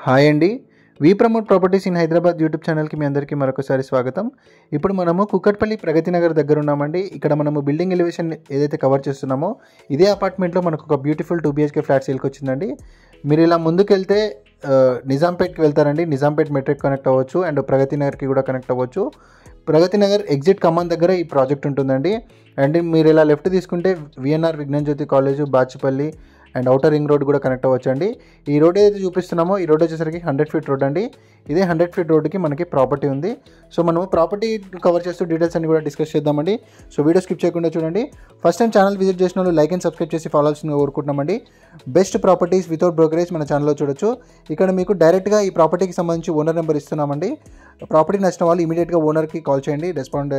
Hi అండి. We promote properties in Hyderabad YouTube ఛానల్కి మీ అందరికీ మరొకసారి స్వాగతం. ఇప్పుడు మనము కుక్కట్పల్లి ప్రగతి నగర్ దగ్గర ఉన్నామండి. ఇక్కడ మనము బిల్డింగ్ ఎలివేషన్ ఏదైతే కవర్ చేస్తున్నామో ఇదే అపార్ట్మెంట్లో మనకు ఒక బ్యూటిఫుల్ 2 BHK ఫ్లాట్ సేల్కి వచ్చిందండి. మీరు ఇలా ముందుకెళ్తే నిజాంపేట్కి వెళ్తారండి. నిజాంపేట్ మెట్రిక్ కనెక్ట్ అవ్వచ్చు అండ్ ప్రగతి నగర్కి కూడా కనెక్ట్ అవ్వచ్చు. ప్రగతి నగర్ ఎగ్జిట్ ఖమ్మం దగ్గర ఈ ప్రాజెక్ట్ ఉంటుందండి. అండ్ మీరు ఇలా లెఫ్ట్ తీసుకుంటే VNR Vignan Jyothi college, Bachupally and outer ring road కూడా కనెక్ట్ అవ్వచ్చు అండి. ఈ రోడ్ ఏదైతే చూపిస్తున్నామో ఈ రోడ్ వచ్చేసరికి 100 ఫీట్ రోడ్ అండి. ఇదే 100 ఫీట్ రోడ్కి మనకి ప్రాపర్టీ ఉంది. సో మనము ప్రాపర్టీ కవర్ చేస్తూ డీటెయిల్స్ అన్ని కూడా డిస్కస్ చేద్దామండి. సో వీడియో స్కిప్ చేయకుండా చూడండి. ఫస్ట్ టైం ఛానల్ విజిట్ చేసిన వాళ్ళు లైక్ అండ్ సబ్స్క్రైబ్ చేసి ఫాలో అవ్వాల్సిందిగా కోరుకుంటున్నామండి. బెస్ట్ ప్రాపర్టీస్ వితౌట్ బ్రోకరేజ్ మన ఛానల్లో చూడొచ్చు. ఇక్కడ మీకు డైరెక్ట్గా ఈ ప్రాపర్టీకి సంబంధించి ఓనర్ నెంబర్ ఇస్తున్నామండి. ప్రాపర్టీ నచ్చిన వాళ్ళు ఇమీడియట్గా ఓనర్కి కాల్ చేయండి. రెస్పాండ్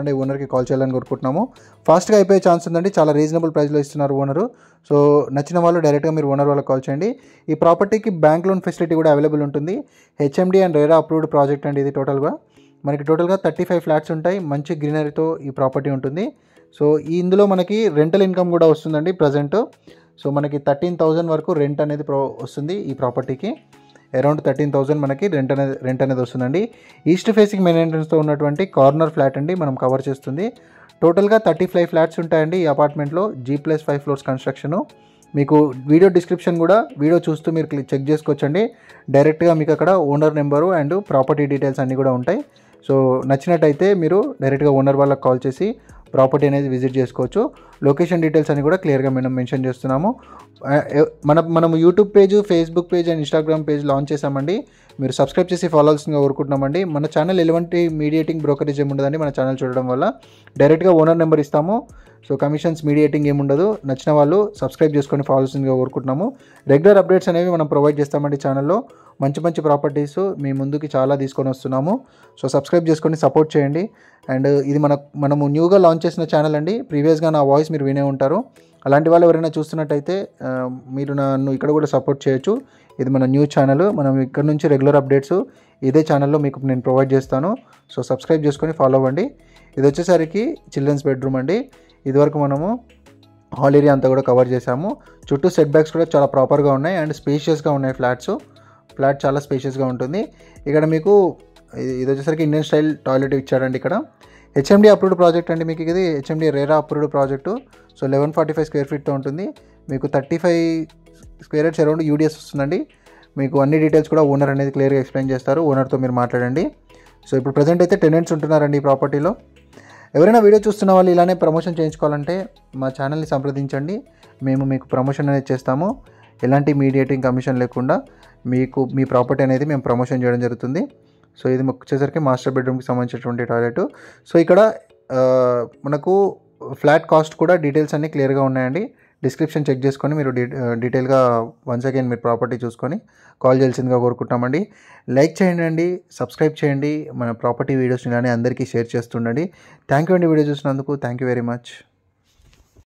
అయ్యి ఓనర్కి కాల్ చేయాలని కోరుకుంటున్నాము. ఫాస్ట్గా అయిపోయే ఛాన్స్ ఉందండి. చాలా రీజనబుల్ ప్రైస్లో ఇస్తున్నారు ఓనరు. సో నచ్చిన వాళ్ళు డైరెక్ట్గా మీరు ఓనర్ వాళ్ళకి కాల్ చేయండి. ఈ ప్రాపర్టీకి బ్యాంక్ లోన్ ఫెసిలిటీ కూడా అవైలబుల్ ఉంటుంది. HMD and RERA approved project అండి. ఇది టోటల్గా 35 ఫ్లాట్స్ ఉంటాయి. మంచి గ్రీనరీతో ఈ ప్రాపర్టీ ఉంటుంది. సో ఇందులో మనకి రెంటల్ ఇన్కమ్ కూడా వస్తుందండి ప్రజెంట్. సో మనకి 13,000 వరకు రెంట్ అనేది వస్తుంది ఈ ప్రాపర్టీకి. అరౌండ్ 13,000 మనకి రెంట్ అనేది వస్తుందండి. ఈస్ట్ ఫేసింగ్ మెయిన్ ఎంట్రన్స్తో ఉన్నటువంటి కార్నర్ ఫ్లాట్ అండి మనం కవర్ చేస్తుంది. టోటల్గా 35 ఫ్లాట్స్ ఉంటాయండి ఈ అపార్ట్మెంట్లో. G+5 floors construction. మీకు వీడియో డిస్క్రిప్షన్ కూడా వీడియో చూస్తూ మీరు చెక్ చేసుకోవచ్చండి. డైరెక్ట్గా మీకు అక్కడ owner number and property details అన్నీ కూడా ఉంటాయి. సో నచ్చినట్టయితే మీరు డైరెక్ట్గా ఓనర్ వాళ్ళకి కాల్ చేసి ప్రాపర్టీ అనేది విజిట్ చేసుకోవచ్చు. లొకేషన్ డీటెయిల్స్ అన్ని కూడా క్లియర్గా మనం మెన్షన్ చేస్తున్నాము. మనం YouTube page, Facebook page and Instagram page launch చేసామండి. మీరు సబ్స్క్రైబ్ చేసి ఫాలో అవ్వాల్సిందిగా కోరుకుంటున్నామండి. మన ఛానల్ ఎలాంటి మీడియేటింగ్ బ్రోకరేజ్ ఏముండదండి. మన ఛానల్ చూడడం వల్ల డైరెక్ట్గా ఓనర్ నెంబర్ ఇస్తాము. సో కమిషన్స్, మీడియేటింగ్ ఏముండదు. నచ్చిన వాళ్ళు సబ్స్క్రైబ్ చేసుకొని ఫాలో అవ్వాల్సిందిగా కోరుకుంటున్నాము. రెగ్యులర్ అప్డేట్స్ అనేవి మనం ప్రొవైడ్ చేస్తామండి ఛానల్లో. మంచి ప్రాపర్టీస్ మీ ముందుకి చాలా తీసుకొని వస్తున్నాము. సో సబ్స్క్రైబ్ చేసుకొని సపోర్ట్ చేయండి. అండ్ ఇది మనము న్యూగా లాంచ్ చేసిన ఛానల్ అండి. ప్రీవియస్గా నా వాయిస్ మీరు వినే ఉంటారు. అలాంటి వాళ్ళు ఎవరైనా చూస్తున్నట్టయితే మీరు నన్ను ఇక్కడ కూడా సపోర్ట్ చేయొచ్చు. ఇది మన న్యూ ఛానల్. మనం ఇక్కడ నుంచి రెగ్యులర్ అప్డేట్స్ ఇదే ఛానల్లో మీకు నేను ప్రొవైడ్ చేస్తాను. సో సబ్స్క్రైబ్ చేసుకొని ఫాలో అవ్వండి. ఇది వచ్చేసరికి చిల్డ్రన్స్ బెడ్రూమ్ అండి. ఇదివరకు మనము హాల్ ఏరియా అంతా కూడా కవర్ చేసాము. చుట్టూ సెట్ బ్యాక్స్ కూడా చాలా ప్రాపర్గా ఉన్నాయి అండ్ స్పేషియస్గా ఉన్నాయి. ఫ్లాట్ చాలా స్పేషియస్గా ఉంటుంది. ఇక్కడ మీకు ఇది వచ్చేసరికి ఇండియన్ స్టైల్ టాయిలెట్ ఇచ్చాడండి. ఇక్కడ హెచ్ఎండి అప్రూవ్డ్ ప్రాజెక్ట్ అండి. మీకు ఇది HMD RERA approved project. So 1145 square ఫీట్తో ఉంటుంది. మీకు 35 స్క్వేర్ యార్డ్స్ అరౌండ్ యూడిఎస్ వస్తుందండి. మీకు అన్ని డీటెయిల్స్ కూడా ఓనర్ అనేది క్లియర్గా ఎక్స్ప్లెయిన్ చేస్తారు. ఓనర్తో మీరు మాట్లాడండి. సో ఇప్పుడు ప్రజెంట్ అయితే టెనెంట్స్ ఉంటున్నారండి ఈ ప్రాపర్టీలో. ఎవరైనా వీడియో చూస్తున్న వాళ్ళు ఇలానే ప్రమోషన్ చేయించుకోవాలంటే మా ఛానల్ని సంప్రదించండి. మేము మీకు ప్రమోషన్ అనేది చేస్తాము. ఎలాంటి మీడియేటింగ్ కమిషన్ లేకుండా మీకు మీ ప్రాపర్టీ అనేది మేము ప్రమోషన్ చేయడం జరుగుతుంది. సో ఇది వచ్చేసరికి మాస్టర్ బెడ్రూమ్కి సంబంధించినటువంటి టాయిలెట్. సో ఇక్కడ మనకు ఫ్లాట్ కాస్ట్ కూడా డీటెయిల్స్ అన్నీ క్లియర్గా ఉన్నాయండి. డిస్క్రిప్షన్ చెక్ చేసుకొని మీరు డీటెయిల్గా వన్స్ అగైన్ మీరు ప్రాపర్టీ చూసుకొని కాల్ చేయాల్సిందిగా కోరుకుంటామండి. లైక్ చేయండి, సబ్స్క్రైబ్ చేయండి. మన ప్రాపర్టీ వీడియోస్ని కానీ అందరికీ షేర్ చేస్తుండండి. థ్యాంక్ యూ అండి వీడియో చూసినందుకు. Thank you very much.